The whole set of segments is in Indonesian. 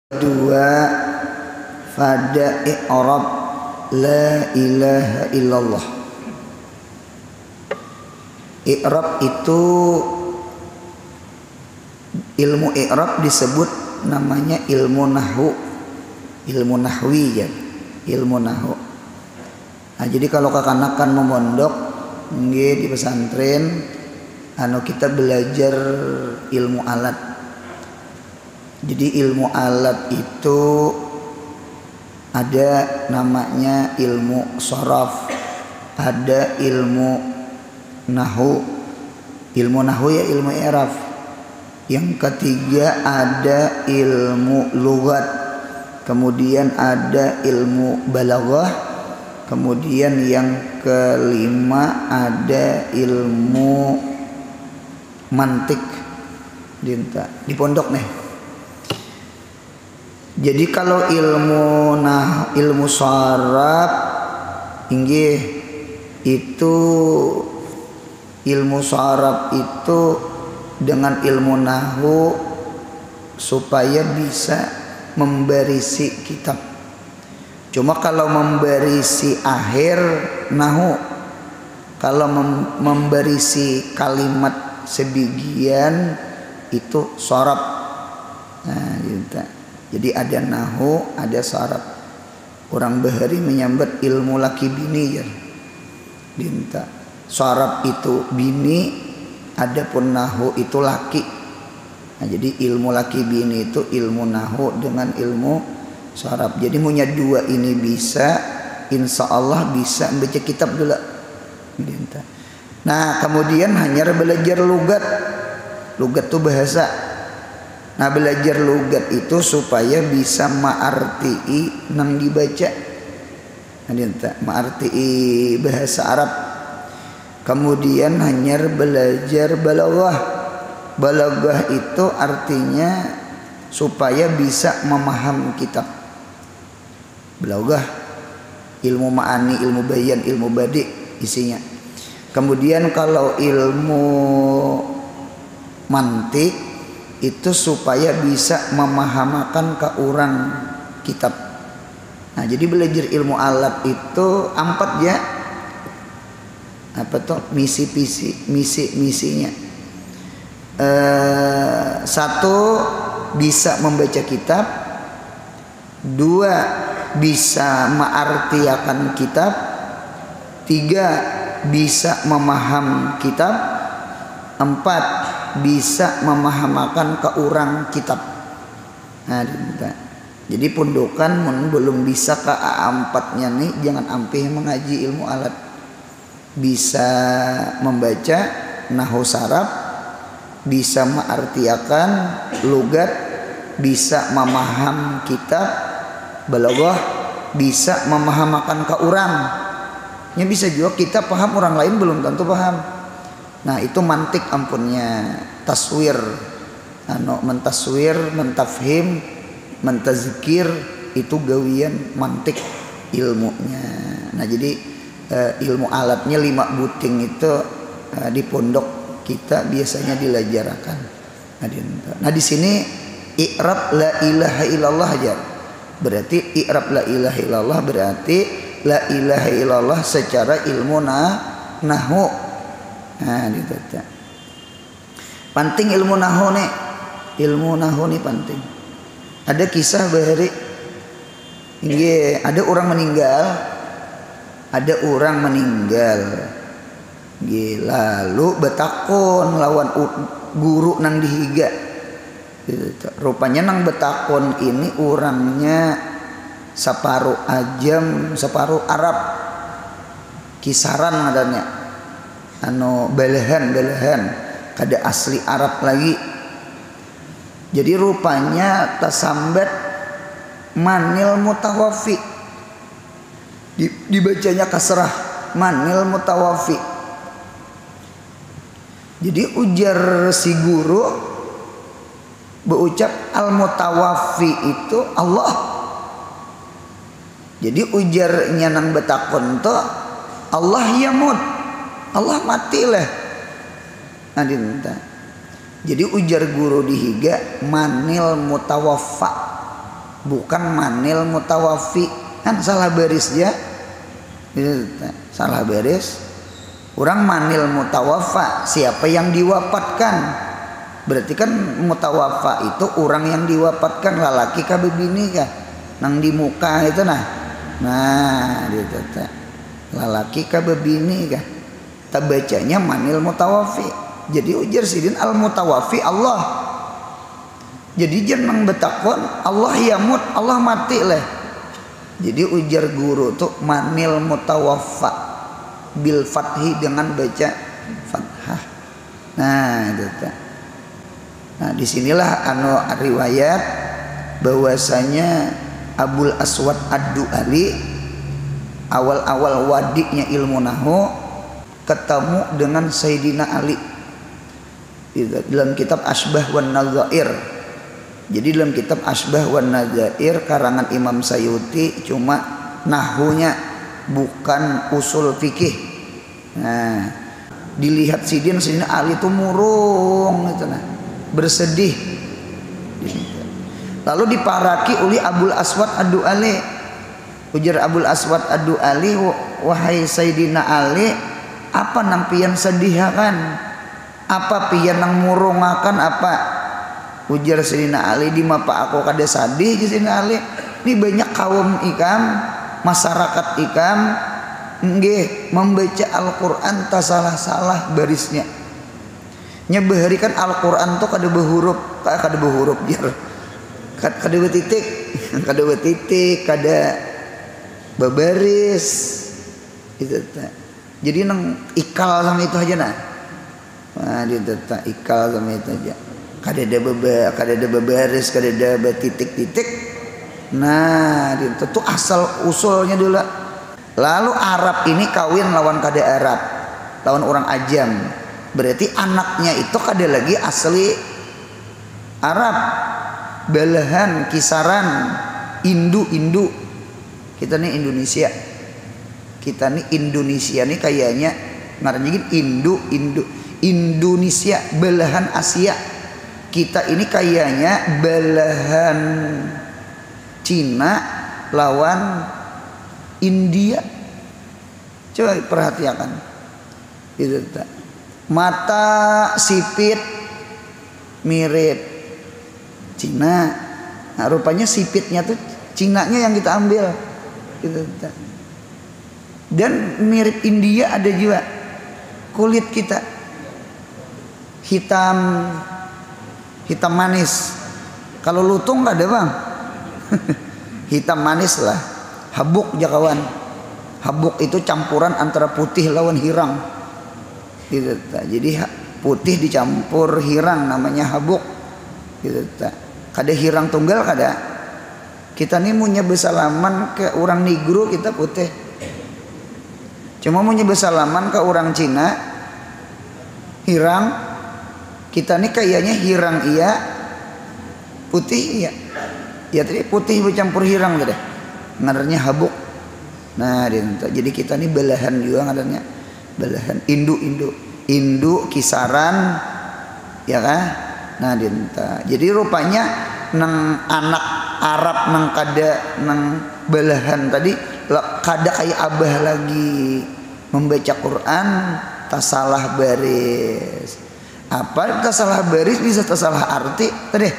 Dua, pada i'rab la ilaha illallah. I'rab itu, ilmu i'rab disebut namanya ilmu nahwu, ilmu nahwi ya, ilmu nahwu. Nah, jadi kalau kakanakan memondok di pesantren, kita belajar ilmu alat. Jadi ilmu alat itu ada namanya ilmu sharaf, ada ilmu nahwu. Ilmu nahwu ya ilmu i'rab. Yang ketiga ada ilmu lughat. Kemudian ada ilmu balaghah. Kemudian yang kelima ada ilmu mantik. Di pondok nih. Jadi kalau ilmu syarab inggih itu, ilmu syarab itu dengan ilmu nahwu supaya bisa memberisi kitab. Cuma kalau memberisi akhir nahwu, kalau memberisi kalimat sebagian itu syarab. Nah, gitu. Jadi ada nahwu, ada syarab. Orang Bahari menyambat ilmu laki bini ya. Dinta. Syarab itu bini, adapun nahwu itu laki. Nah, jadi ilmu laki bini itu ilmu nahwu dengan ilmu syarab. Jadi punya dua ini bisa, insya Allah bisa membaca kitab dulu. Dinta. Nah, kemudian hanya belajar lugat. Lugat itu bahasa. Nah, belajar lugat itu supaya bisa ma'arti'i nang dibaca. Ma'arti'i bahasa Arab. Kemudian hanya belajar balaghah. Balaghah itu artinya supaya bisa memahami kitab. Balaghah ilmu ma'ani, ilmu bayan, ilmu badi isinya. Kemudian kalau ilmu mantik itu supaya bisa memahamakan ke orang kitab. Nah, jadi belajar ilmu alat itu empat ya. Apa tuh misinya? Satu, bisa membaca kitab. Dua, bisa mengartiakan kitab. Tiga, bisa memaham kitab. Empat, bisa memahamakan ke orang kitab. Nah, jadi pondokan belum bisa ke A4-nya nih, jangan ampih mengaji ilmu alat. Bisa membaca nahwu saraf, bisa mengartiakan lugat, bisa memaham kitab, balaghah, bisa memahamakan ke orang. Ya bisa juga kita paham, orang lain belum tentu paham. Nah, itu mantik ampunnya, taswir, mentaswir, mentafhim, mentazkir, itu gawian mantik ilmunya. Nah, jadi ilmu alatnya 5 buting itu di pondok kita biasanya dilajarkan. Nah, di sini i'rab la ilaha illallah aja. Berarti i'rab la ilaha illallah berarti la ilaha illallah secara ilmu nahwu. Nah, gitu. Penting ilmu nahwu nih. Ilmu nahwu nih penting. Ada kisah Bahari. Ini ada orang meninggal. Ada orang meninggal. Lalu betakon lawan guru nang dihiga. Gitu. Rupanya nang betakon ini orangnya separuh ajam, separuh Arab. Kisaran adanya. Belahan kada asli Arab lagi. Jadi rupanya tasambat manil mutawafi, dibacanya kasrah manil mutawafi. Jadi ujar si guru berucap al mutawafi itu Allah. Jadi ujarnya nang betakon to Allah yamut, Allah matilah. Jadi ujar guru dihiga manil mutawaffa. bukan manil mutawafi. Kan salah baris ya, salah baris. Orang manil mutawafa, siapa yang diwafatkan. Berarti kan mutawafa itu orang yang diwafatkan, lalaki kah bebini kah, nang di muka itu nah gitu teh, lalaki kah bebini kah. Tak bacanya manil mutawafi. Jadi ujar sidin al mutawafi Allah. Jadi jangan betakon Allah yamut, Allah mati lah. Jadi ujar guru tuh manil mutawaffa bil fathi dengan baca fathah. Nah, gitu. Nah, disinilah riwayat bahwasanya Abul Aswad Ad-Du'ali awal-awal wadiknya ilmu nahwu ketemu dengan Sayyidina Ali dalam kitab Asbah wan Nadzair. Jadi dalam kitab Asbah wan Nadzair karangan Imam Sayuti cuma nahwunya, bukan usul fikih. Nah, dilihat Sayyidina Ali itu murung gitu bersedih. Lalu diparaki oleh Abul Aswad Ad-Du'ali. Ujar Abul Aswad Ad-Du'ali, wahai Sayyidina Ali, apa nang pian sedihakan? Apa pian nang murungakan apa? Ujar Sayyidina Ali, di mapa aku kada sadih Sayyidina Ali. Ini banyak kaum ikam, masyarakat ikam nggih membaca Al-Qur'an tak salah-salah barisnya. Nyebehari kan Al-Qur'an tuh kada berhuruf jar. Kada betitik, kada babaris. Itu tak. Jadi nang ikal sama itu aja nah. Nah, dia tak ikal sama itu aja. Kada ada babaris, kada ada titik-titik. Nah, itu tuh asal usulnya dulu. Lalu Arab ini kawin lawan kada Arab, lawan orang Ajam. Berarti anaknya itu kada lagi asli Arab. Belahan kisaran Indu. Kita nih Indonesia. Kita nih Indonesia nih kayaknya ngarannya Indonesia belahan Asia. Kita ini kayaknya belahan Cina lawan India. Coba perhatikan. Itu tak. Mata sipit mirip Cina. Nah, rupanya sipitnya tuh Cinanya yang kita ambil. Gitu tak. Dan mirip India ada juga. Kulit kita hitam manis. Kalau lutung nggak ada bang. Hitam manis lah. Habuk jakawan. Habuk itu campuran antara putih lawan hirang. Gitu, jadi putih dicampur hirang namanya habuk. Gitu, kada hirang tunggal kada. Kita nih mau nyebesalaman ke orang Negro kita putih. Cuma mau nyebesalaman ke orang Cina hirang. Kita nih kayaknya hirang iya, putih iya. Ya tadi putih bercampur hirang tadi. Ngarannya habuk. Nah, jadi kita nih belahan juga ngarannya. Belahan Indu kisaran ya kan? Nah, jadi rupanya nang anak Arab nang kada nang belahan tadi kada kayak abah lagi membaca Quran tak salah baris. Apa tak salah baris bisa tak salah arti tadi.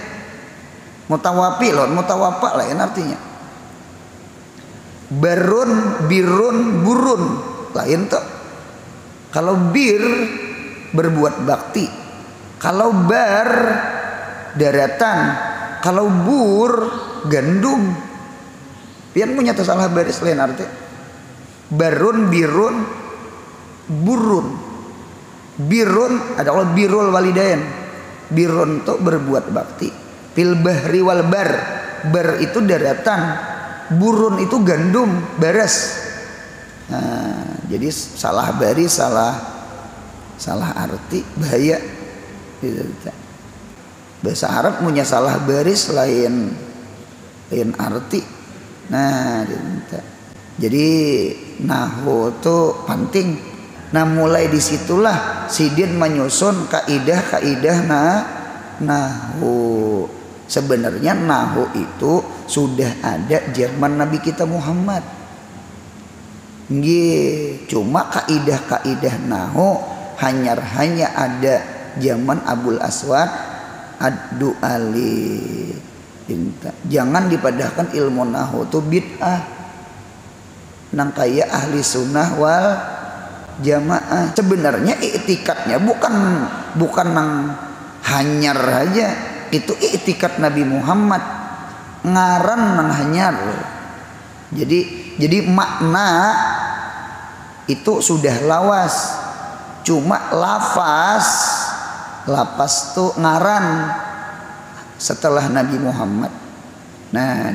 Mutawafi loh, mutawapa lain artinya. Barun, birun, burun lain tuh. Kalau bir berbuat bakti, kalau bar daratan, kalau bur gandum. Pian punya tak salah baris lain arti. Barun, birun, burun. Birun adalah birul walidain. Birun tuh berbuat bakti. Fil bahri wal bar. Bar itu daratan, burun itu gandum, baras. Nah, jadi salah baris, salah arti bahaya. Bahasa Arab punya salah baris lain arti. Nah, jadi nahwu itu penting. Nah, mulai disitulah Sidin menyusun kaidah nahwu. Sebenarnya nahu itu sudah ada zaman Nabi kita Muhammad. Nggih, cuma kaidah-kaidah nahu hanya ada zaman Abul Aswad Ad-Du'ali. Jangan dipadahkan ilmu nahu itu bid'ah. Nang kaya ahli sunnah wal jamaah. Sebenarnya i'tikadnya bukan nang hanyar aja. Itu i'tikad Nabi Muhammad, ngaran nang hanyar. Jadi makna itu sudah lawas, cuma lapas tuh ngaran setelah Nabi Muhammad. Nah,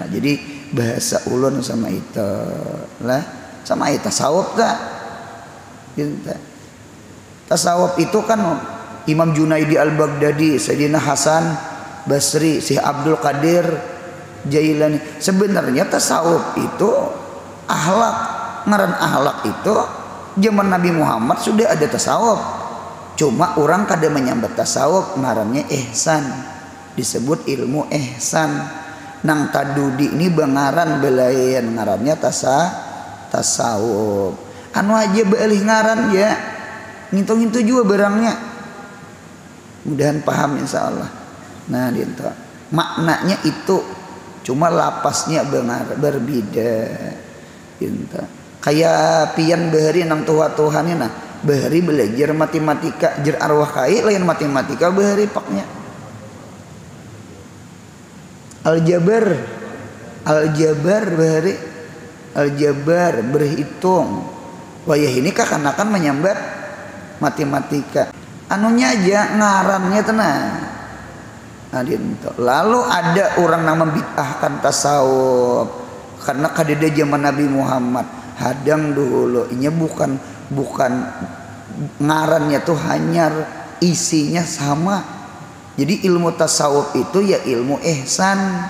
jadi bahasa ulun sama itu lah, sama itu tasawuf dah. Tasawuf itu kan Imam Junaidi Al-Baghdadi, Sayyidina Hasan Basri, Syekh Abdul Qadir Jailani. Sebenarnya tasawuf itu akhlak, ngaran akhlak itu zaman Nabi Muhammad sudah ada tasawuf. Cuma orang kada menyambat tasawuf, ngarannya ihsan, disebut ilmu ihsan. Nang tadudi ini bangaran belayan, ngarannya tasawuf. Anu aja beulih ngaran ya, ngitung-ngitung juga barangnya. Mudahan paham insya Allah. Nah, dinto maknanya itu, cuma lapasnya berbeda. Dinto kayak pian bahari nang tuha-tuhannya, nah bahari belajar matematika jer arwah kai lain matematika bahari paknya aljabar bahari aljabar berhitung. Wayah ini kakanakan menyambat matematika. Anunya aja ngarannya tenang. Nah, lalu ada orang yang membid'ahkan tasawuf karena kadeda zaman Nabi Muhammad. Hadang dulu, ini bukan ngarannya tuh hanyar, isinya sama. Jadi ilmu tasawuf itu ya ilmu ihsan,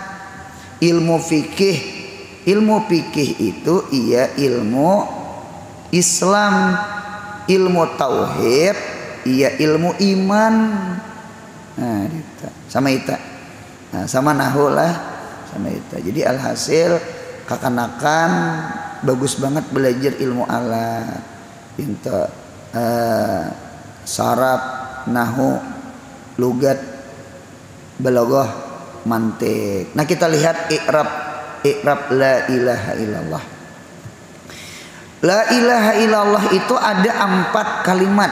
ilmu fikih. Ilmu fikih itu iya ilmu Islam, ilmu tauhid iya ilmu iman. Nah, sama itu. Nah, sama nahu lah, sama itu. Jadi alhasil kakanakan bagus banget belajar ilmu alat. Itu saraf, nahu, lugat, balaghah, mantik. Nah, kita lihat i'rab la ilaha illallah. La ilaha illallah itu ada 4 kalimat.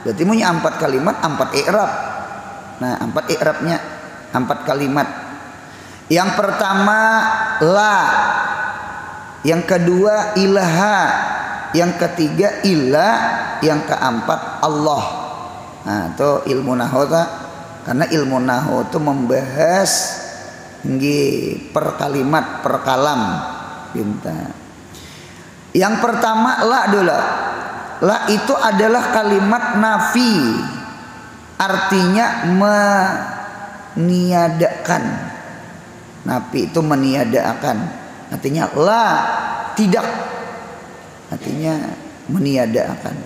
Berarti punya 4 kalimat, 4 i'rab. Nah, 4 i'rabnya 4 kalimat. Yang pertama la, yang kedua ilaha, yang ketiga ilah, yang keempat Allah. Nah, itu ilmu nahwu ta. Karena ilmu nahwu itu membahas per kalimat, per kalam. Yang pertama la dulu. La itu adalah kalimat nafi, artinya meniadakan. Nafi itu meniadakan, artinya la tidak, artinya meniadakan.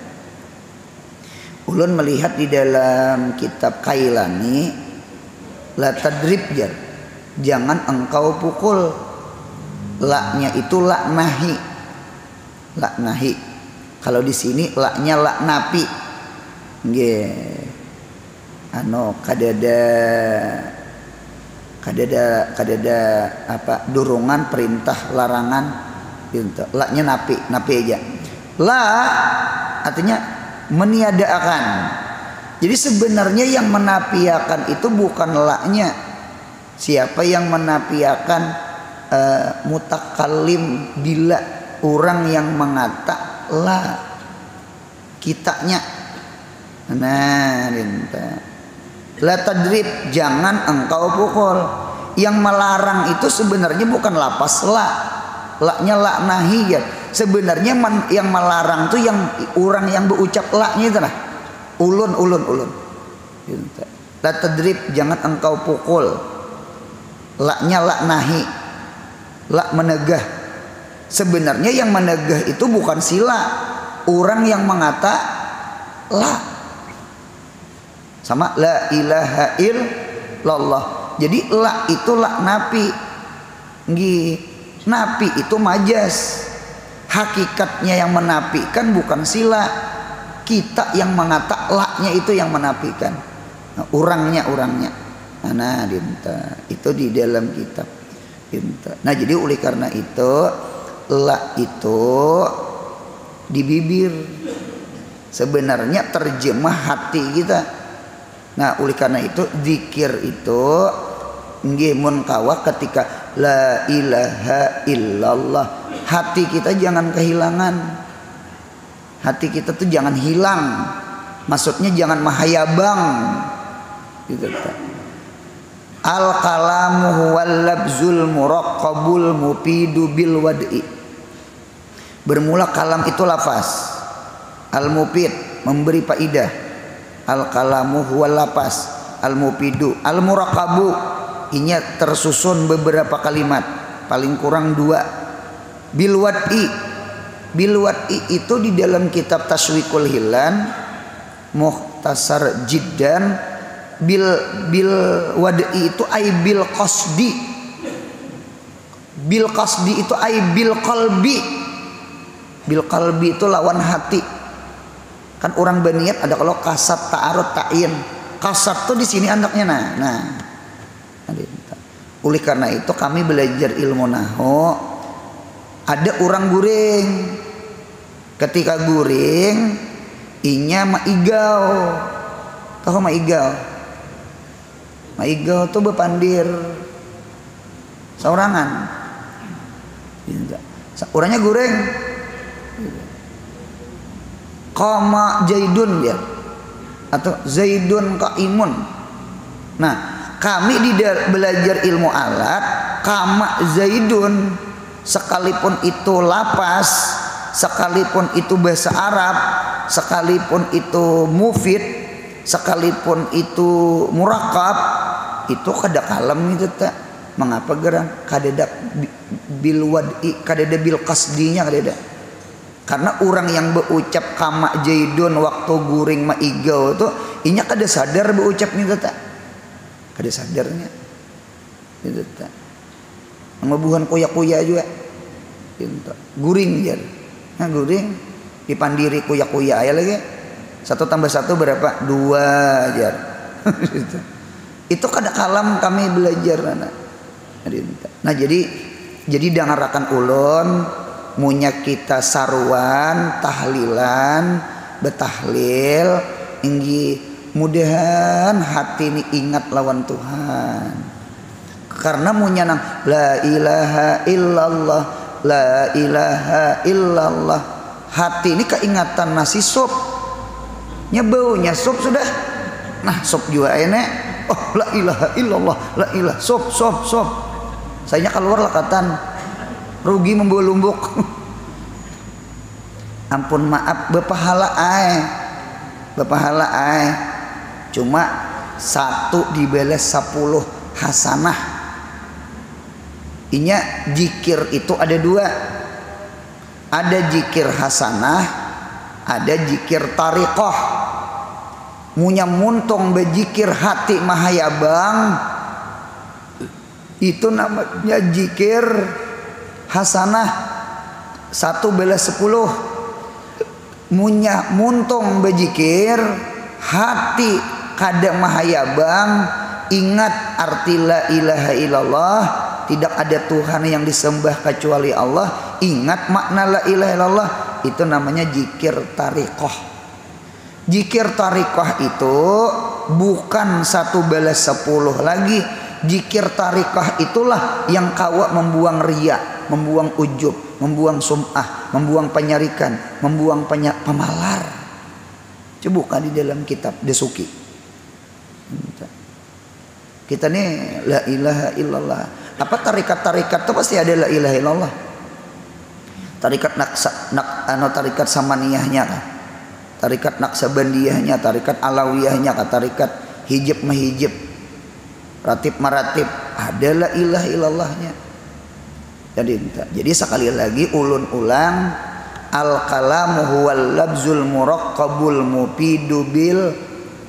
Ulun melihat di dalam kitab Kailani, la tadrib jar, jangan engkau pukul. La-nya itu la nahi, la nahi. Kalau di sini laknya lak napi, nggih, kadada apa dorongan, perintah, larangan, gitu. Laknya napi aja. La artinya meniadakan. Jadi sebenarnya yang menafiakan itu bukan laknya. Siapa yang menafiakan mutakallim bila orang yang mengata la kitanya. Nah, la tadrib, jangan engkau pukul. Yang melarang itu sebenarnya bukan lapas la, laknya la nahiyat. Sebenarnya yang melarang itu yang orang yang berucap laknya itu lah. Ulun. La tadrib, jangan engkau pukul. Laknya la nahi, la menegah. Sebenarnya yang menegah itu bukan sila, orang yang mengata la. Sama la ilaha illallah. Jadi la itu la napi. Nggih. Napi itu majas. Hakikatnya yang menafikan bukan sila. Kita yang mengata la-nya itu yang menafikan. Nah, orangnya. Nah, dinta. Itu di dalam kitab. Dinta. Nah, jadi oleh karena itu la itu di bibir. Sebenarnya terjemah hati kita. Nah, oleh karena itu zikir itu nggih mun kawa ketika la ilaha illallah, hati kita jangan kehilangan. Hati kita tuh jangan hilang. Maksudnya jangan mahayabang. Gitu. Al kalamu huwal labzul muraqqabul mufidu bil wad'i. Bermula kalam itu lafaz. Al mufid memberi faidah. Al kalamu huwal lafaz. Al mufidu al muraqqabu inya tersusun beberapa kalimat, paling kurang 2. Bil wad'i. Bil wad'i itu di dalam kitab Taswikul Hilan mukhtasar jiddan. Bil wad'i itu ai bil qasdi. Bil qasdi itu ai bil qalbi. Bil qalbi itu lawan hati. Kan orang berniat ada kalau kasat ta'arud ta'in. Kasat tuh di sini anaknya nah. Oleh karena itu kami belajar ilmu nahwu. Ada orang guring. Ketika guring inya maigau. Tahu maigau? Maigau tuh bepandir saurangan. Orangnya guring. Qama Zaidun dia atau Zaidun qaimun. Nah, kami di belajar ilmu alat qama Zaidun sekalipun itu lapas, sekalipun itu bahasa Arab, sekalipun itu mufid, sekalipun itu murakkab, itu kada kalam itu tak. Mengapa gerang kadeda bil wad'i, kadeda bil qasdinya kadeda. Karena orang yang berucap kama Zaidun waktu guring maigau itu inya kada sadar berucapnya tak. Kada sadarnya. Itu tak. Ngebuhan kuya-kuya juga. Itu guring ya. Nah, guring dipandiri kuya-kuya aya lagi. 1 tambah 1 berapa? 2 aja. Itu kada kalam kami belajar anak. Nah, jadi dangarakan ulun munya kita saruan tahlilan betahlil inggi mudahan hati ini ingat lawan Tuhan. Karena munya nang la ilaha illallah, la ilaha illallah, hati ini keingatan nasi sup nyebaunya sup sudah. Nah, sup juga enak. Oh, la ilaha illallah, la ilaha sup. Saya keluar lakatan rugi membawa lumbuk. Ampun maaf bepahala ai. Cuma 1 dibeles 10 hasanah. Inya zikir itu ada 2. Ada zikir hasanah, ada zikir tariqah. Munya muntung bejikir hati mahayabang itu namanya zikir hasanah 1 belas 10. Munya muntung bejikir hati kada mahayabang ingat arti la ilaha illallah, tidak ada Tuhan yang disembah kecuali Allah, ingat makna la ilaha illallah, itu namanya zikir tariqah. Zikir tariqah itu bukan 1 belas 10 lagi. Zikir tariqah itulah yang kawa membuang riya, membuang ujub, membuang sum'ah, membuang penyarikan, membuang pemalar. Coba buka di dalam kitab Desuki. Kita nih la ilaha illallah. Apa tarikat-tarikat itu pasti ada la ilaha illallah. Tarikat tarikat samaniyahnya kan. Tarikat naksabandiyahnya, tarikat alawiyahnya, tarikat hijab mahijab, ratib maratib, ada la ilaha illallahnya. Jadi sekali lagi ulun ulang, al kalamu huwal labzul muraqqabul mufidu bil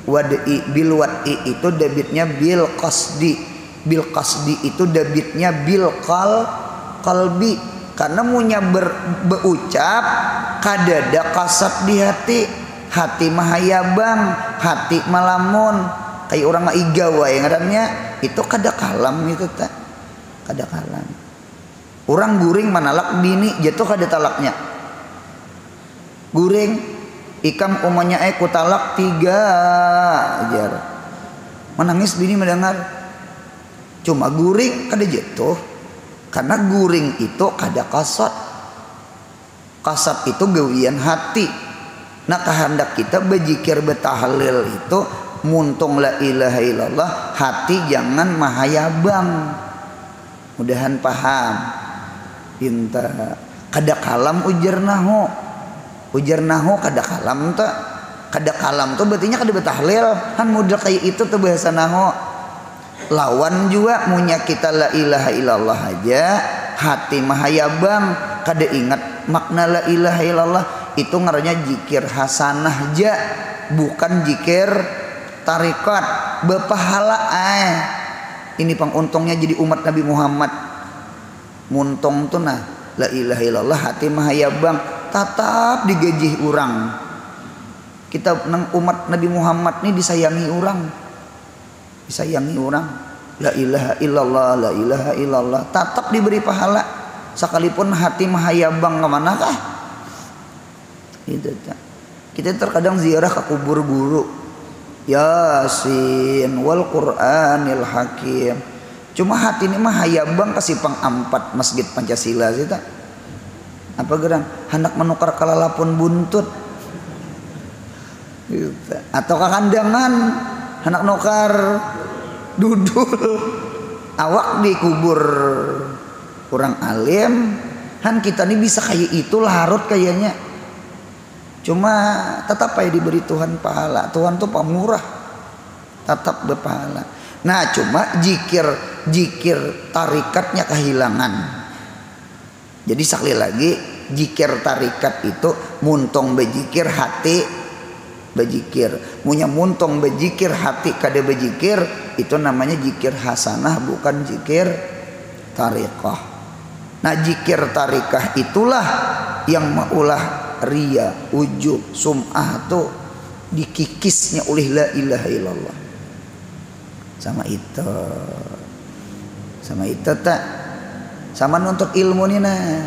wad'i. Bil wad'i itu debitnya bil qasdi. bil qasdi itu dabitnya bil qalbi, karena munya berucap kadada kasat di hati mah hayabang, hati malamun kayak orang mah igawa yang ngarannya itu kada kalam itu tak kada kalam. Orang guring manalak bini jatuh kada talaknya. Guring ikam umanya ku talak 3 ajar. Menangis bini mendengar. Cuma guring kada jatuh. Karena guring itu kada kasat. Kasat itu gawian hati. Nah kehendak kita berzikir betahlil itu muntung la ilaha illallah, hati jangan mahayabang. Mudahan paham. Pinta kada kalam ujar nahu kada kalam tuh. Kada kalam tuh berartinya kada betahlil. Han mudah kayak itu tuh bahasa nahu. Lawan juga munya kita la ilaha illallah aja hati mahayabang, kada ingat makna la ilaha illallah, itu ngarannya zikir hasanah aja, bukan zikir tarikat berpahala. Ini panguntungnya jadi umat Nabi Muhammad. Muntung tuh nah la ilaha illallah hati mahayabang tetap digajih orang. Kita nang umat Nabi Muhammad nih disayangi orang. La ilaha illallah, la ilaha illallah, tetap diberi pahala sekalipun hati mahayabang ke manakah. Itu kita terkadang ziarah ke kubur guru, Yasin wal Qur'anil Hakim, cuma hati ini mahayabang ke Simpang 4 Masjid Pancasila sih tak. Apa gerang hendak menukar kalalapun buntut gitu. Atau kakandangan hendak nukar dudul awak di kubur orang alim. Han kita nih bisa kayak itu larut kayaknya, cuma tetap aja diberi Tuhan pahala. Tuhan tuh pemurah, tetap berpahala. Nah cuma jikir tarikatnya kehilangan. Jadi sekali lagi jikir tarikat itu muntong bejikir hati bejikir, munya muntong bejikir hati kada bejikir, itu namanya jikir hasanah bukan jikir tarikah. Nah jikir tarikah itulah yang maulah ria, ujub, sum'ah tuh dikikisnya oleh la ilaha illallah. Sama itu tak sama nuntut ilmu nih. Nah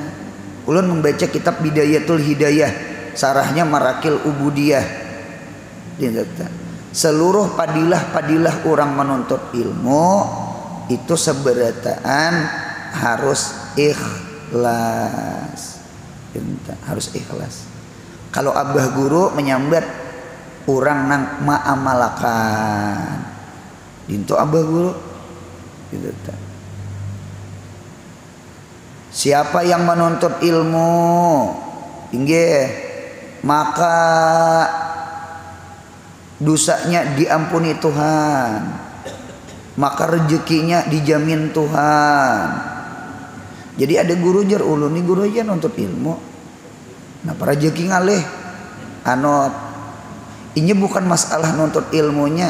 ulun membaca kitab Bidayatul Hidayah, sarahnya Marakil Ubudiyah. Seluruh padilah orang menuntut ilmu itu seberataan harus ikhlas. Harus ikhlas. Kalau abah guru menyambat orang nang ma'amalakan, itu abah guru gitu. Siapa yang menuntut ilmu inggih maka dosanya diampuni Tuhan, maka rezekinya dijamin Tuhan. Jadi ada guru jar ulun nih guru aja nuntut ilmu, nah para rezeki ngalih anot. Ini bukan masalah nuntut ilmunya,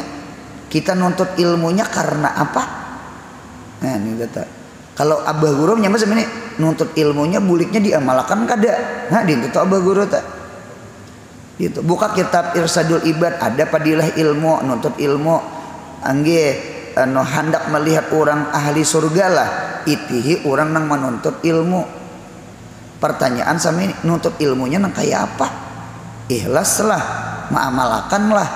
kita nuntut ilmunya karena apa? Nah ini kata kalau abah guru nyampe sebenarnya nuntut ilmunya buliknya diamalkan kada. Nah itu abah guru tak. Gitu. Buka kitab Irsadul Ibad, ada padilah ilmu, nuntut ilmu angge hendak melihat orang ahli surga lah, itihi orang nang menuntut ilmu. Pertanyaan sama ini, nuntut ilmunya nang kayak apa? Ikhlas lah, ma'amalakan lah.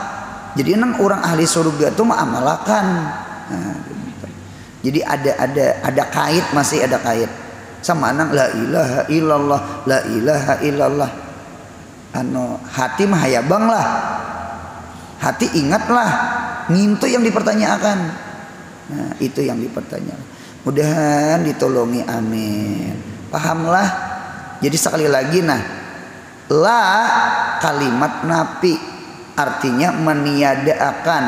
Jadi nang orang ahli surga tuh ma'amalakan. Nah, gitu. Jadi ada kait, masih ada kait sama nang la ilaha illallah, la ilaha illallah. Hati mahayabang lah, hati ingatlah, ngintu yang dipertanyakan. Nah itu yang dipertanyakan. Mudahan ditolongi, amin. Pahamlah. Jadi sekali lagi nah, la kalimat nafi artinya meniadakan.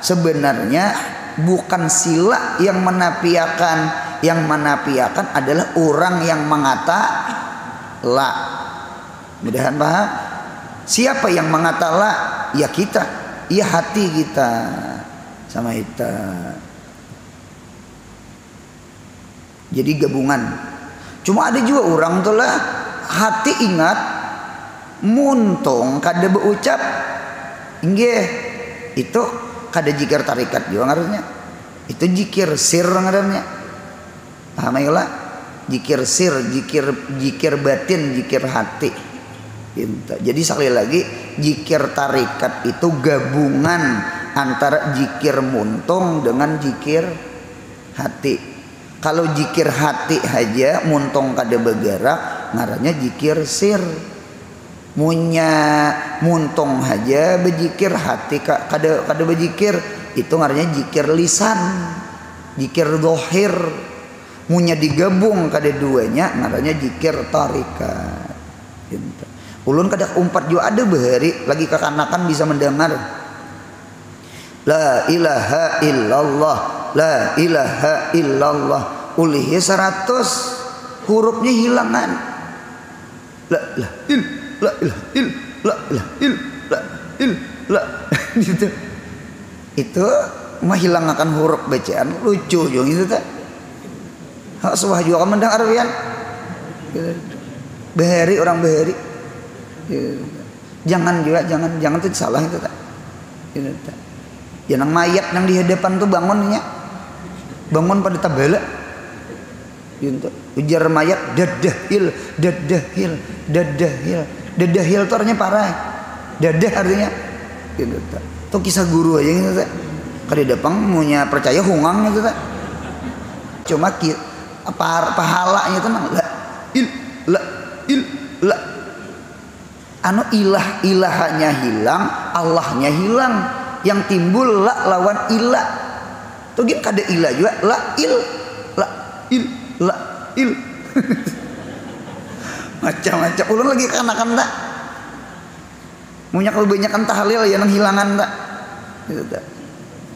Sebenarnya bukan sila yang menafiakan, yang menafiakan adalah orang yang mengata la. Mudahan paham. Siapa yang mengata la? Ya kita, ya hati kita sama itu. Jadi gabungan. Cuma ada juga orang tuh lah hati ingat muntung kada berucap inggih itu kada jikir tarikat juga ngarannya. Itu jikir sir ngarannya. Paham ya lah? Jikir sir, jikir batin, jikir hati. Jadi sekali lagi jikir tarikat itu gabungan antara jikir muntung dengan jikir hati. Kalau jikir hati aja muntung kada bergerak ngarannya jikir sir. Munya muntung aja bejikir hati kada bejikir itu ngarannya jikir lisan, jikir zahir. Munya digabung kada duanya ngarannya jikir tarikat. Ulun kada umpat juga ada bahari lagi kekanakan bisa mendengar la ilaha illallah, la ilaha illallah. Ulihnya 100 hurufnya hilangan. La ilaha il, la ilaha il, la ilaha il, la il, la gitu. Itu menghilangkan huruf bacaan lucu juga gitu tak. Hak suah juga mendengar Arwian. Bahari orang bahari. Jangan juga jangan itu salah itu tak. Jangan mayat yang di hadapan tuh bangunnya. Bangun pada tabela. Ujar mayat dadahil, dadahil, dadahil. Dadahil itu artinya parah. Dadah artinya gitu. Itu kisah guru aja gitu tak. Kada dapang punya percaya hungang gitu tak. Cuma pahalanya itu nang la anu ilahnya hilang, Allahnya hilang, yang timbul la lawan ilah. Tuh gitu kada ilah juga la il macam-macam. Ulun lagi kanakan tak munyak kebanyakan tahlil ya nang hilangan tak gitu tak.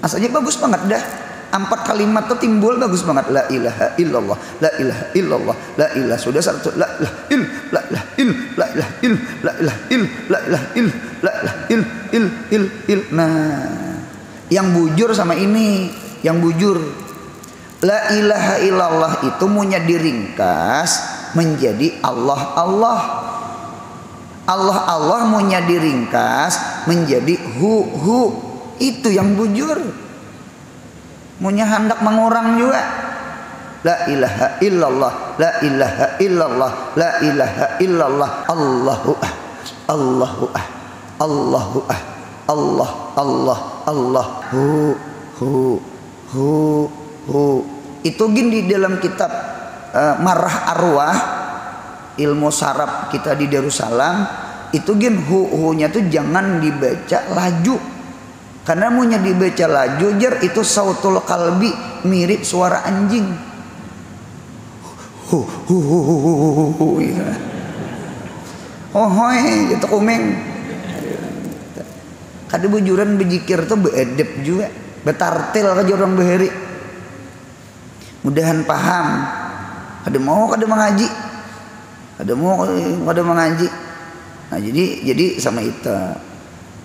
Asalnya bagus banget dah. 4 kalimat tuh timbul bagus banget. La ilaha illallah, la ilaha illallah, la ilaha sudah satu la ilaha il, la ilaha il, la ilaha il, la ilaha il, la ilaha il, la ilaha il. Nah, yang bujur sama ini, yang bujur la ilaha illallah itu munya diringkas menjadi Allah Allah. Allah Allah munya diringkas menjadi hu. Itu yang bujur. Munya hendak mengurang juga. La ilaha illallah, la ilaha illallah, la ilaha illallah. Allahu ah, Allahu ah, Allahu ah, Allah Allah Allah hu. Itu gini di dalam kitab Marah Arwah, ilmu saraf kita di Darussalam. Itu gin hu-nya tuh jangan dibaca laju. Karena munya dibaca laju jer itu sautul kalbi, mirip suara anjing. Hoy gitu kumeng. Kada bujuran bejikir tuh beedep juga, betartil aja orang bahari. Mudahan paham. Kada mau kada mengaji. Nah jadi sama itu.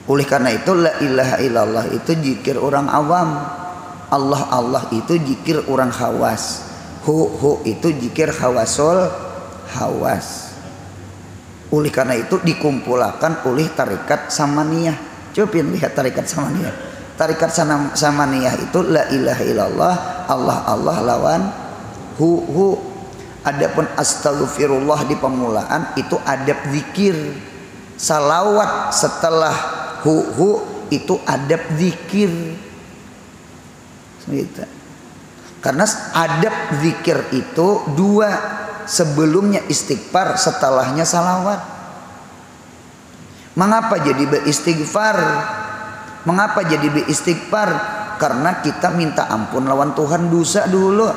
Oleh karena itu la ilaha illallah itu zikir orang awam. Allah Allah itu zikir orang khawas. Hu itu zikir khawasul hawas. Oleh karena itu dikumpulkan oleh tarikat samaniyah. Coba lihat tarikat samaniyah. Tarikat samaniyah itu la ilaha illallah, Allah Allah lawan hu. Adapun astaghfirullah di permulaan itu adab zikir. Salawat setelah hu itu adab zikir. Karena adab zikir itu 2, sebelumnya istighfar, setelahnya salawat. Mengapa jadi beristighfar? Mengapa jadi beristighfar? Karena kita minta ampun lawan Tuhan dosa dulu.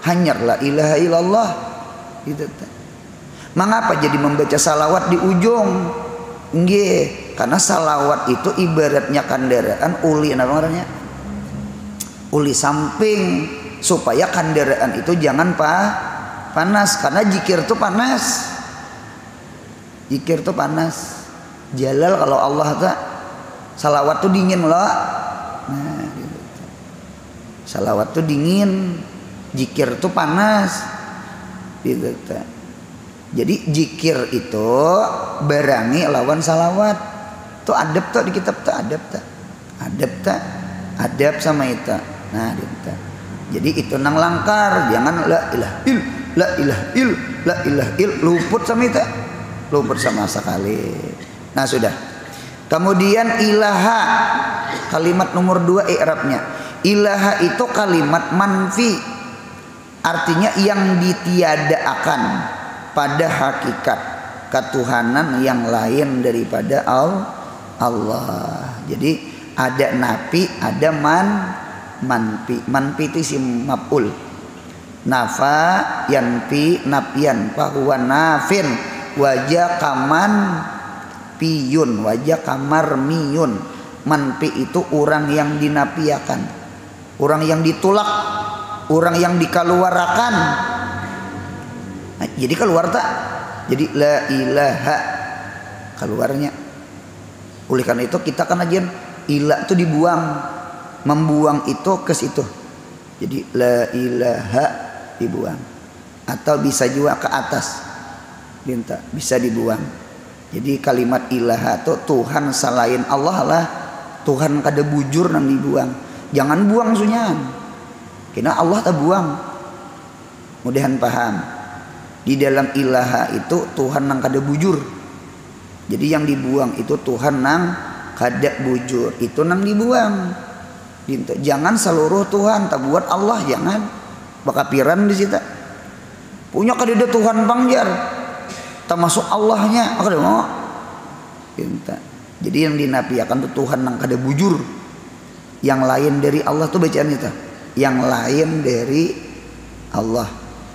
Hanya la ilaha illallah. Gitu. Mengapa jadi membaca salawat di ujung? Nggih, karena salawat itu ibaratnya kendaraan uli namanya. Uli samping supaya kendaraan itu jangan panas, karena zikir itu panas. Zikir itu panas. Jalal kalau Allah tak, salawat itu dingin loh. Nah, gitu. Salawat itu dingin. Jikir tuh panas gitu. Jadi jikir itu berangi lawan salawat. Tuh adab tuh di kitab tuh adab tuh. Adab sama itu. Nah, gitu. Jadi itu nang langkar, jangan la ilaha il, la ilaha il, la ilaha il, luput sama itu. Luput sama sekali. Nah, sudah. Kemudian ilaha, kalimat nomor 2 i'rabnya. Ilaha itu kalimat manfi, artinya yang ditiadakan pada hakikat ketuhanan yang lain daripada Allah. Jadi ada nafi, ada manfi. Manfi itu isim maf'ul. Nafa yanfi nafian fahuwa nafin wajah kaman piyun wajah kamar miyun. Manfi itu orang yang dinafiakan, orang yang ditolak, orang yang dikeluarkan. Nah, jadi keluar tak? Jadi la ilaha keluarnya. Oleh karena itu kita kan aja ilah itu dibuang, membuang itu ke situ. Jadi la ilaha dibuang, atau bisa juga ke atas, bisa dibuang. Jadi kalimat ilaha itu Tuhan selain Allah lah, Tuhan kada bujur nang dibuang. Jangan buang sunyan. Kena Allah tak buang. Mudahan paham. Di dalam ilaha itu Tuhan nang kada bujur. Jadi yang dibuang itu Tuhan nang kada bujur, itu nang dibuang. Jangan seluruh Tuhan tak buat Allah, jangan. Bakapiran di situ. Punya kada Tuhan bangjar, termasuk Allahnya, kada mau. Jadi yang dinafiakan itu Tuhan nang kada bujur. Yang lain dari Allah tuh bacaan itu. Yang lain dari Allah.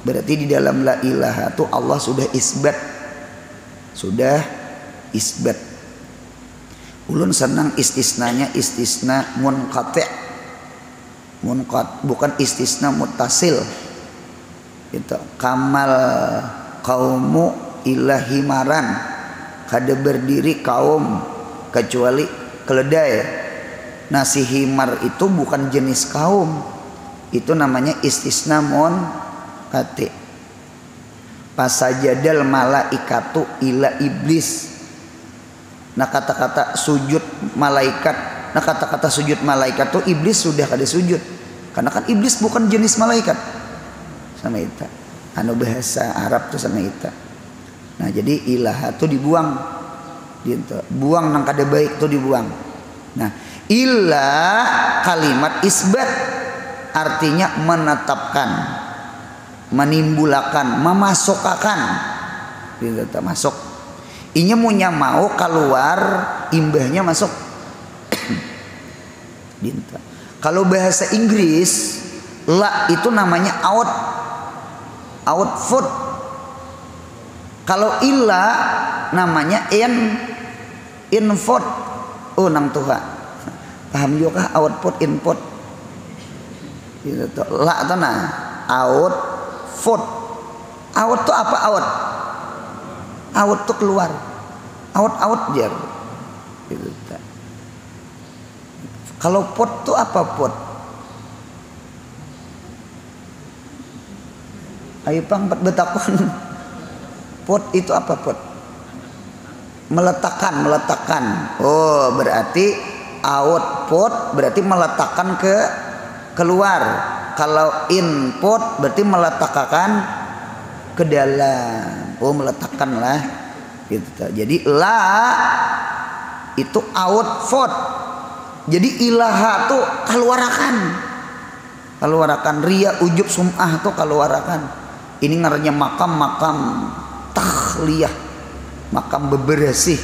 Berarti di dalam la ilaha itu Allah sudah isbat. Sudah isbat. Ulun senang istisnanya istisna munqati'. Bukan istisna muttasil. Gitu. Kamal qaumu ilahi maran. Kada berdiri kaum kecuali keledai. Nasi himar itu bukan jenis kaum. Itu namanya istisna munqati'. Pasajadal malaikatu ila iblis. Nah kata-kata sujud malaikat, nah kata-kata sujud malaikat tuh iblis sudah kada sujud, karena kan iblis bukan jenis malaikat. Sama itu, anu bahasa Arab tuh sama itu. Nah jadi ilaha tuh dibuang, gitu. Buang nang kada baik tuh dibuang. Nah ilah kalimat isbat, artinya menetapkan, menimbulakan, memasukkan, gitu, masuk. Inya punya mau keluar, imbahnya masuk. Kalau bahasa Inggris, la itu namanya output. Kalau illa namanya input. Oh nang tuha. Paham juga output input. Gitu. La itu nah output. Out itu apa out? Out tuh keluar, out jar. Gitu. Kalau pot tuh apa pot? Ayo pang betakon. Pot itu apa pot? Meletakkan. Oh berarti output berarti meletakkan keluar. Kalau input berarti meletakkan ke dalam. Oh meletakkan lah gitu. Jadi la itu output. Jadi ilaha tuh keluarakan ria ujub sum'ah tuh keluarakan. Ini ngarannya makam tahliyah, makam bebersih.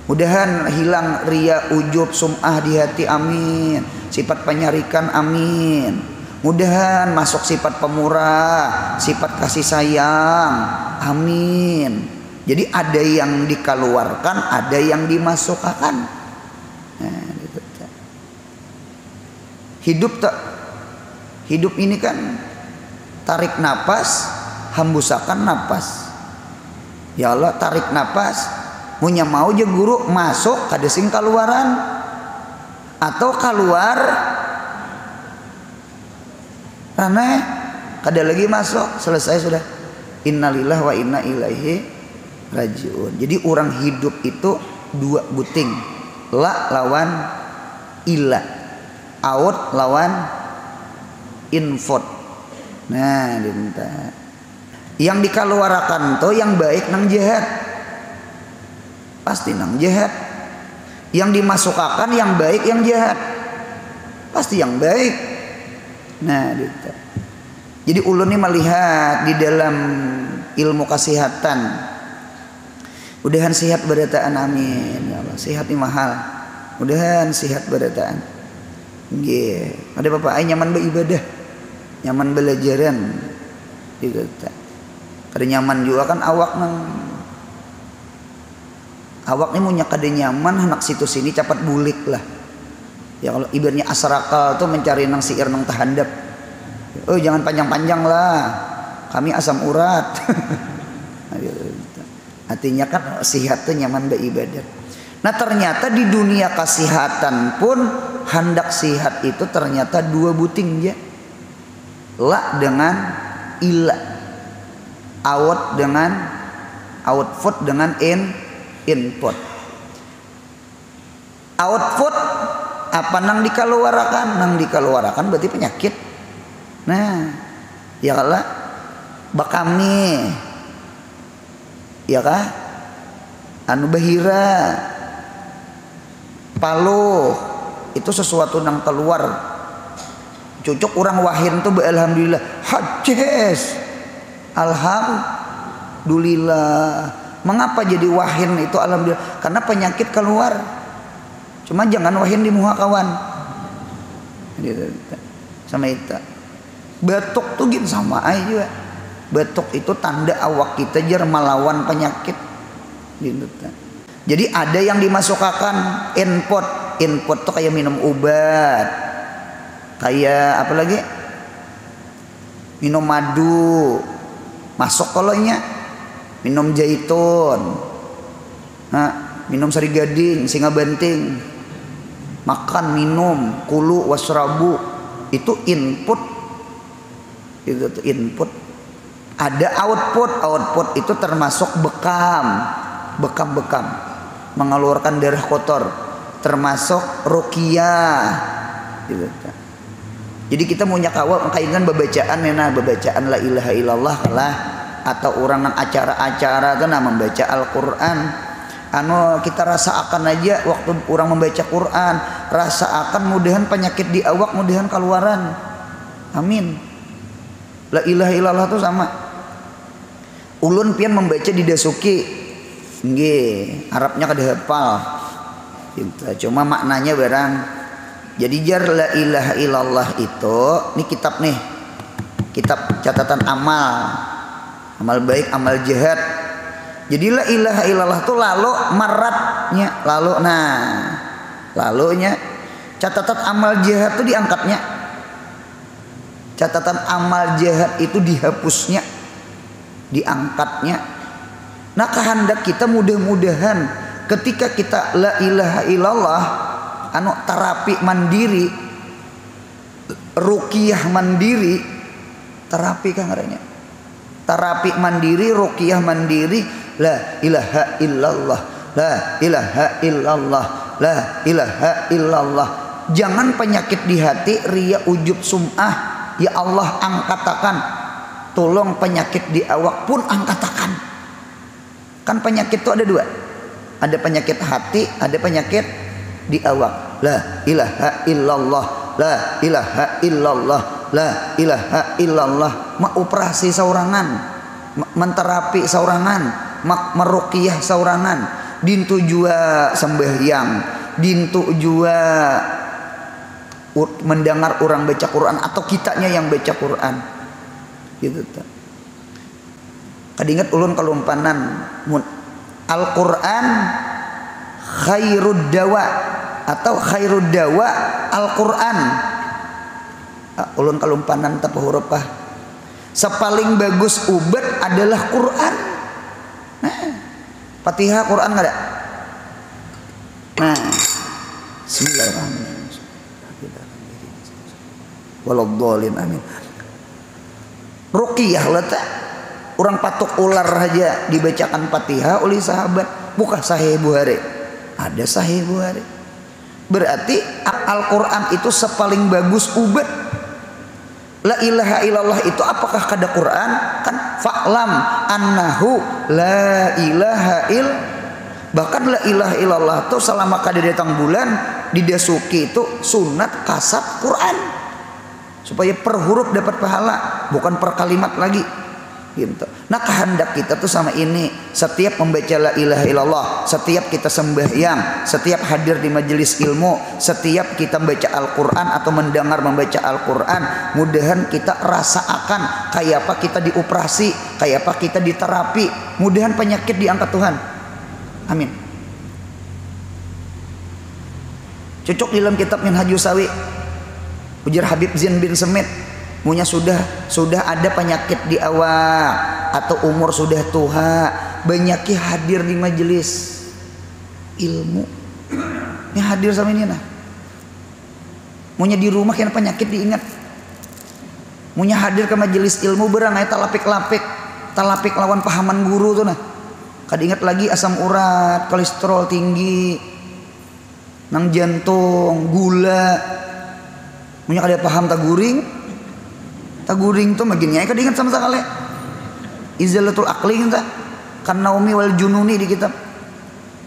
Mudahan hilang ria ujub sum'ah di hati, amin. Sifat penyarikan, amin. Mudahan masuk sifat pemurah, sifat kasih sayang, amin. Jadi ada yang dikeluarkan, ada yang dimasukkan. Nah, gitu. Hidup ini kan tarik napas, hembusakan napas. Ya Allah, tarik napas, punya mau je guru masuk kada sing keluaran, atau keluar Karena kada lagi masuk, selesai sudah. Innalillahi wa inna ilaihi rajiun. Jadi orang hidup itu dua buting. La lawan ila. Out lawan infot. Nah, dinta. Yang dikeluarkan tuh yang baik nang jahat. Pasti nang jahat. Yang dimasukkan yang baik yang jahat. Pasti yang baik. Nah, dinta. Jadi ulun ini melihat di dalam ilmu kesehatan. Mudahan sehat berataan, amin ya Allah. Sehat ini mahal. Mudahan sehat berataan. Nggih. Ada bapak ai nyaman beribadah. Nyaman belajaran. Gitu ta. Kada nyaman juga kan awak nang awak ini punya kada nyaman anak situ sini cepat bulik lah. Ya kalau ibaratnya asrakal tuh mencari nang siir nang tahandap. Oh jangan panjang-panjang lah, kami asam urat. Artinya kan sehat tuh nyaman beribadah. Nah ternyata di dunia kesehatan pun hendak sehat itu ternyata dua buting ya. La dengan ila, out dengan output dengan input. Output apa nang dikeluarkan? Nang dikeluarkan berarti penyakit. Nah, ya kalah bakami, ya kah? Anu bahira, paluh, itu sesuatu nang keluar. Cocok orang wahin tuh alhamdulillah, hajes, alhamdulillah. Mengapa jadi wahin itu alhamdulillah? Karena penyakit keluar. Cuma jangan wahin di muka kawan. Sama itu. Batuk tuh gitu sama aja. Batuk itu tanda awak kita jar melawan penyakit. Gitu. Jadi ada yang dimasukkan input. Input tuh kayak minum obat. Kayak apa lagi? Minum madu. Masuk kolonnya. Minum zaitun. Nah, minum sari gading, singa banting. Makan, minum, kulu wasrabu. Itu input. Itu input. Ada output itu termasuk bekam mengeluarkan darah kotor, termasuk ruqyah gitu. Jadi kita punya kaitan bacaan bacaan la ilaha illallah lah, atau orang nang acara-acara itu membaca Al-Qur'an. Kita rasa akan aja waktu orang membaca Quran, rasa akan mudahan penyakit di awak mudahan keluaran. Amin. La ilaha illallah itu sama. Ulun pian membaca di dasuki. Nggih, Arabnya kada hafal. Gitu. Cuma maknanya barang. Jadi jar la ilaha illallah itu, ini kitab nih. Kitab catatan amal. Amal baik, amal jahat. Jadi la ilaha illallah itu lalu maratnya, lalunya catatan amal jahat itu diangkatnya. Catatan amal jahat itu dihapusnya, diangkatnya. Nah kehendak kita mudah-mudahan ketika kita la ilaha illallah, terapi mandiri, ruqyah mandiri, terapi kan adanya. Terapi mandiri, ruqyah mandiri, la ilaha illallah, la ilaha illallah, la ilaha illallah. Jangan penyakit di hati, riya, ujub, sum'ah. Ya Allah angkatakan, tolong penyakit di awak pun angkatakan. Kan penyakit itu ada dua, ada penyakit hati, ada penyakit di awak. La ilaha illallah, la ilaha illallah, la ilaha illallah. Operasi saurangan, menterapi saurangan, meruqyah saurangan, dintu jua sembahyang, dintu jua mendengar orang baca Quran atau kitanya yang baca Quran gitu. Kadingat ulun kalumpanan Al-Quran khairud dawa atau khairud dawa Al-Quran. Ulun kalumpanan tapa huruf ah. Sepaling bagus obat adalah Quran. Nah, Fatihah Quran enggak ada? Nah, bismillahirrahmanirrahim. Waladhdallin amin. Ruqyah letak orang patok ular aja dibacakan Fatihah oleh sahabat. Bukan Sahih Bukhari. Ada Sahih Bukhari. Berarti Al-Quran itu sepaling bagus ubat. La ilaha illallah itu apakah kada Quran? Kan fa'lam annahu la ilaha il. Bahkan la ilaha illallah itu selama kada datang bulan didasuki itu sunat kasat Quran. Supaya per huruf dapat pahala, bukan per kalimat lagi. Gitu. Nah kehendak kita tuh sama ini. Setiap membaca la ilaha illallah, setiap kita sembahyang, setiap hadir di majelis ilmu, setiap kita membaca Al-Quran atau mendengar membaca Al-Quran, mudahan kita rasakan kayak apa kita dioperasi, kayak apa kita diterapi, mudahan penyakit diangkat Tuhan. Amin. Cocok di dalam kitab Minhajus Sawi, ujar Habib Zain bin Semit, punya sudah ada penyakit di awak atau umur sudah tua, banyaknya hadir di majelis ilmu. Ini hadir sama ini nah. Munya di rumah kena penyakit diingat. Munya hadir ke majelis ilmu berang aya talapik lawan pahaman guru tuh nah. Kada ingat lagi asam urat, kolesterol tinggi, nang jantung, gula. Munya kada paham taguring tuh maginya kada ingat sama sekali. Izalatul aqli kita kan naumi wal jununi di kitab.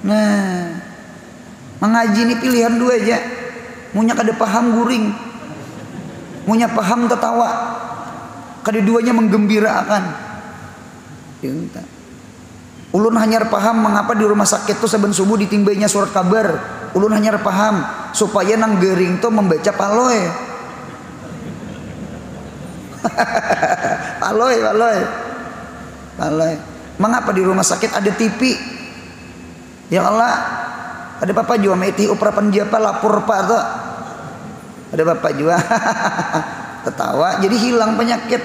Nah, mengaji ini pilihan dua aja. Munya kada paham guring, munya paham tertawa. Keduanya menggembirakan. Kita ulun hanya paham mengapa di rumah sakit tuh saben subuh ditimbainya surat kabar. Ulun hanya paham supaya nang gering tuh membaca paloy. Paloy. Mengapa di rumah sakit ada TV? Ya Allah, ada bapak juga meti uperapan japa lapor pak tuh. Ada bapak juga ketawa, jadi hilang penyakit.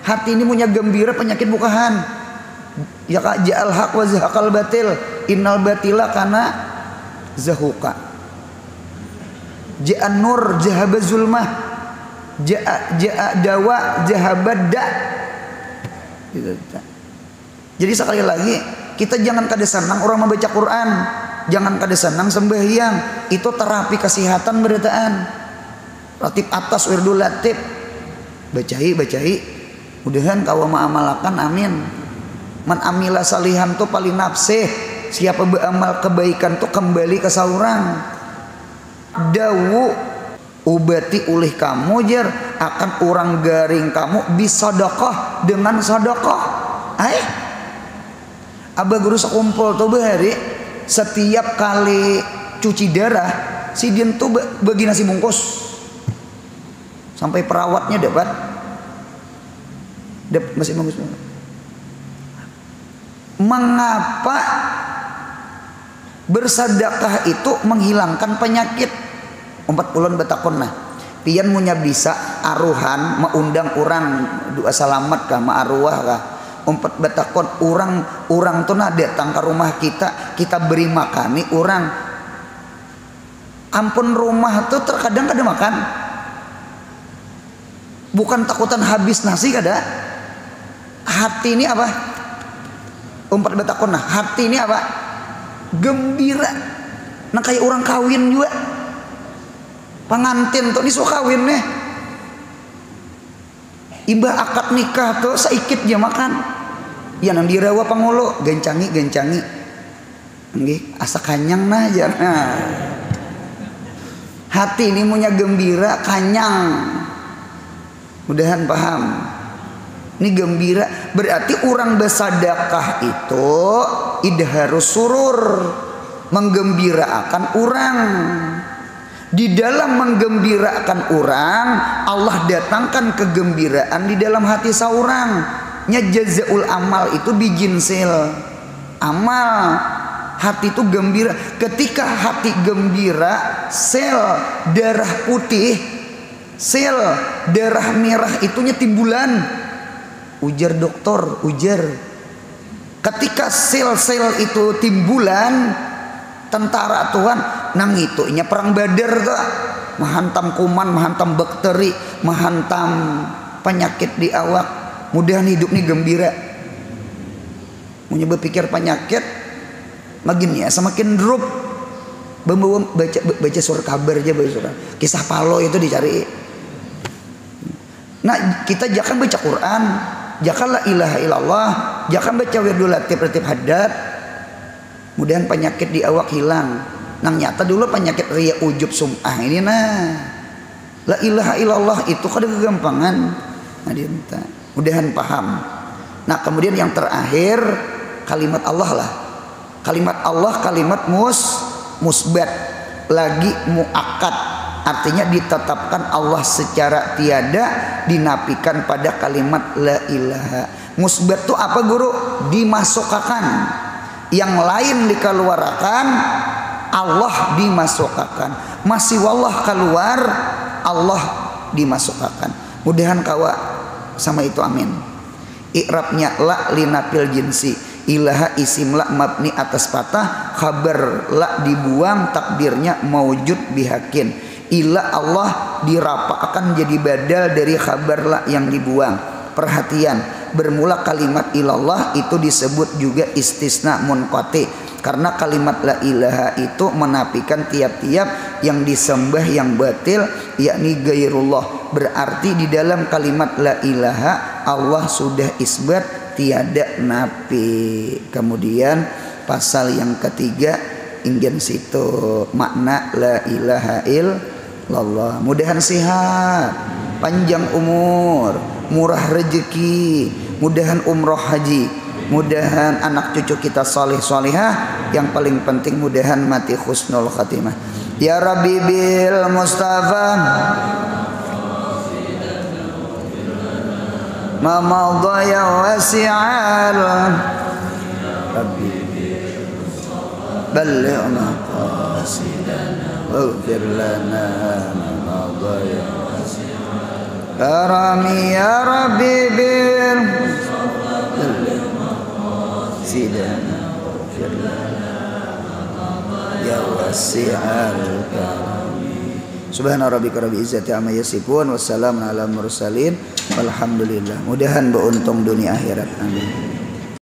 Hati ini punya gembira, penyakit bukahan. Ya kak ja'al haq wa zahaqal batil, innal batila kana zahuqa. Ja'an nur jahaba zulmah, ja'a dawa jahabad da. Jadi sekali lagi kita jangan kada senang orang membaca Quran, jangan kada senang sembahyang, itu terapi kesehatan berataan. Ratib atas wirdul latib, bacai, mudahan kau ma'amalakan, amin. Man amila salihan tuh paling nafsih, siapa beramal kebaikan tuh kembali ke saurang. Dawu ubati oleh kamu jar akan orang garing kamu bisodokoh dengan sodokoh. Abah guru sekumpul tuh bahari setiap kali cuci darah si Dian tuh bagi nasi bungkus sampai perawatnya dapat masih bagus. Mengapa bersedekah itu menghilangkan penyakit? 40 betakon nah. Pian munya bisa aruhan mengundang orang doa salamat kah ma arwah kah. 4 betakon orang tuh nah datang ke rumah kita beri makani orang. Ampun rumah tuh terkadang kada makan. Bukan takutan habis nasi kada. Hati ini apa? 4 betakon nah. Hati ini apa? Gembira. Nah kayak orang kawin juga. Pengantin tuh disuruh kawin nih. Iba akad nikah tuh saikit dia makan. Ya nang dirawa pangulu gencangi. Nggih, asa kanyang nah aja. Nah. Hati ini punya gembira, kanyang. Mudahan paham. Ini gembira berarti orang bersedekah itu idharus surur, menggembirakan orang. Di dalam menggembirakan orang, Allah datangkan kegembiraan di dalam hati seorang. Nya jazaul amal itu bijinsil amal. Hati itu gembira. Ketika hati gembira, sel darah putih, sel darah merah itunya timbulan. Ujar dokter, ketika sel-sel itu timbulan, tentara Tuhan nang itu nya perang Badar tuh, menghantam kuman, menghantam bakteri, menghantam penyakit di awak. mudahan hidup nih gembira. Punya berpikir penyakit makin ya semakin drop. Baca surat kabar aja, kisah Palo itu dicari. Nah kita jangan baca Quran, jangan la ilaha illallah, jangan baca wirdul latif haddad. Mudahan penyakit di awak hilang. Nang nyata dulu penyakit ria ujub sum'ah ini nah. La ilaha illallah itu kada kegampangan. Nah dia minta. Mudahan paham. Nah kemudian yang terakhir kalimat Allah lah. Kalimat Allah kalimat musbat lagi muakkad, artinya ditetapkan Allah secara tiada, dinafikan pada kalimat la ilaha. Musbat itu apa guru? Dimasukkan, yang lain dikeluarkan, Allah dimasukkan. Masih wallah keluar, Allah dimasukkan. Mudahan kawa sama itu amin. I'rabnya la linafil jinsi. Ilaha isim la mabni atas patah, khabar la dibuang, takdirnya maujud bihakin. Ila Allah dirapakkan jadi badal dari khabar la yang dibuang. Perhatian, bermula kalimat ilallah itu disebut juga istisna munqati, karena kalimat la ilaha itu menafikan tiap-tiap yang disembah yang batil, yakni gairullah. Berarti di dalam kalimat la ilaha Allah sudah isbat, tiada napi. Kemudian pasal yang ketiga ingin situ makna la ilaha illallah. Mudahan sehat, panjang umur, murah rezeki, mudahan umroh haji, mudahan anak cucu kita saleh salihah, yang paling penting mudahan mati husnul khatimah. Ya Rabbi bil Mustafa ma madaya wasi'al Rabbi ballighna qasidana waghfir lana ma madaya karami ya Rabbi bil qasidana waghfir lana ya wasi'al karami. Subhana rabbika rabbil izzati amma yasifun, wassalamun ala mursalin, walhamdulillah. Mudahan beruntung dunia akhirat, amin.